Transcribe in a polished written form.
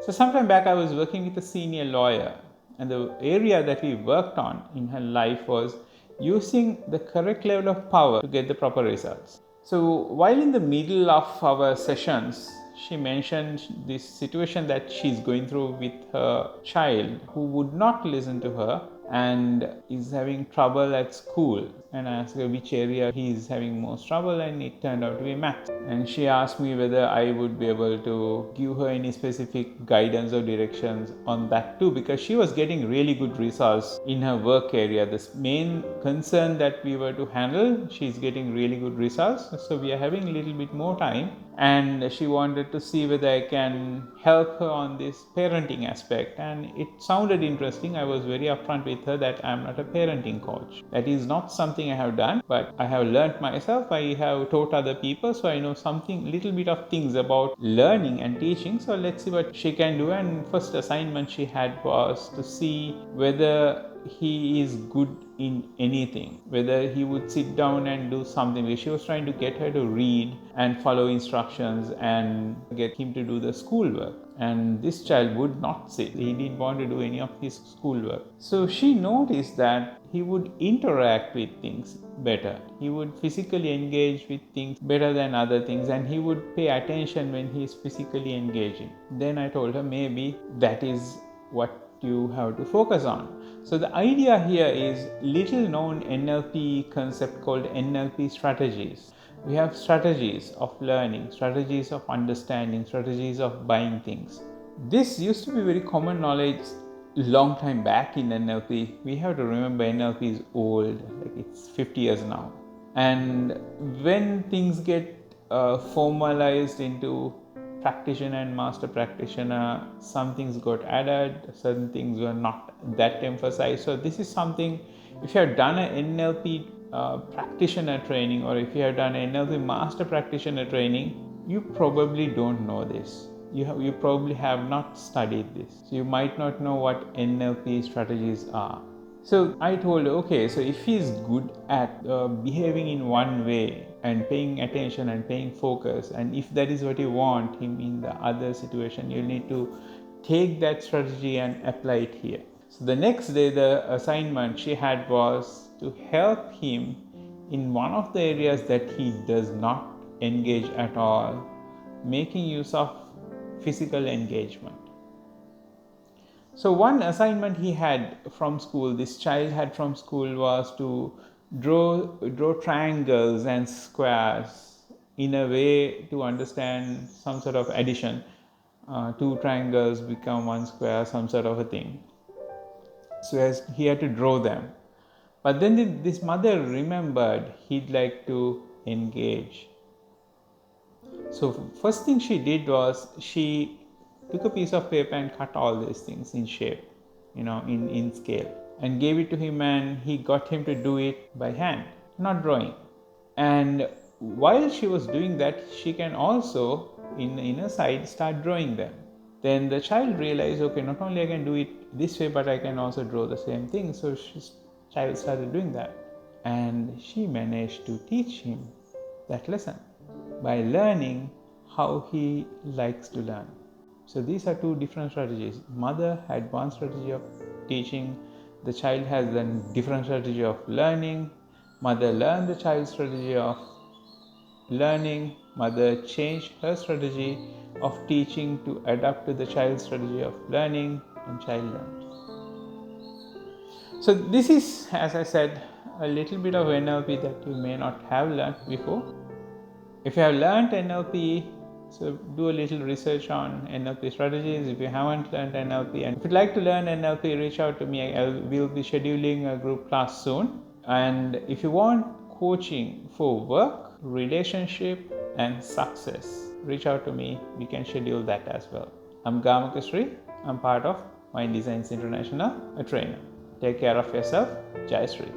So sometime back I was working with a senior lawyer, and the area that we worked on in her life was using the correct level of power to get the proper results. So while in the middle of our sessions, she mentioned this situation that she's going through with her child who would not listen to her and is having trouble at school. And I asked her which area he is having most trouble, and it turned out to be maths. And she asked me whether I would be able to give her any specific guidance or directions on that too, because she was getting really good results in her work area. This main concern that we were to handle, she's getting really good results. So we are having a little bit more time, and she wanted to see whether I can help her on this parenting aspect. And it sounded interesting. I was very upfront with her that I'm not a parenting coach. That is not something I have done, but I have learned myself. I have taught other people, so I know something, little bit of things about learning and teaching. So let's see what she can do. And first assignment she had was to see whether he is good in anything, whether he would sit down and do something. She was trying to get her to read and follow instructions and get him to do the schoolwork. And this child would not sit. He didn't want to do any of his schoolwork. So she noticed that he would interact with things better. He would physically engage with things better than other things, and he would pay attention when he is physically engaging. Then I told her maybe that is what you have to focus on. So the idea here is little known NLP concept called NLP strategies. We have strategies of learning, strategies of understanding, strategies of buying things. This used to be very common knowledge long time back in NLP. We have to remember NLP is old, like it's 50 years now. And when things get formalized into practitioner and master practitioner, some things got added, certain things were not that emphasized. So this is something, if you have done an NLP practitioner training, or if you have done an NLP master practitioner training, you probably don't know this. You probably have not studied this. So you might not know what NLP strategies are. So I told her, okay, so if he's good at behaving in one way and paying attention and paying focus, and if that is what you want him in the other situation, you need to take that strategy and apply it here. So the next day, the assignment she had was to help him in one of the areas that he does not engage at all, making use of physical engagement. So one assignment he had from school, this child had from school, was to draw triangles and squares in a way to understand some sort of addition. Two triangles become one square, some sort of a thing. So he had to draw them. But then this mother remembered he'd like to engage. So first thing she did was she took a piece of paper and cut all these things in shape, in scale, and gave it to him, and he got him to do it by hand, not drawing. And while she was doing that, she can also, in a side, start drawing them. Then the child realized, okay, not only I can do it this way, but I can also draw the same thing. So child started doing that. And she managed to teach him that lesson by learning how he likes to learn. So these are two different strategies. Mother had one strategy of teaching. The child has a different strategy of learning. Mother learned the child's strategy of learning. Mother changed her strategy of teaching to adapt to the child's strategy of learning, and child learned. So this is, as I said, a little bit of NLP that you may not have learned before. If you have learned NLP, so do a little research on NLP strategies. If you haven't learned NLP, and if you'd like to learn NLP, reach out to me. We'll be scheduling a group class soon. And if you want coaching for work, relationship, and success, reach out to me. We can schedule that as well. I'm GamakaShri. I'm part of Mind Designs International, a trainer. Take care of yourself. Jai Shri.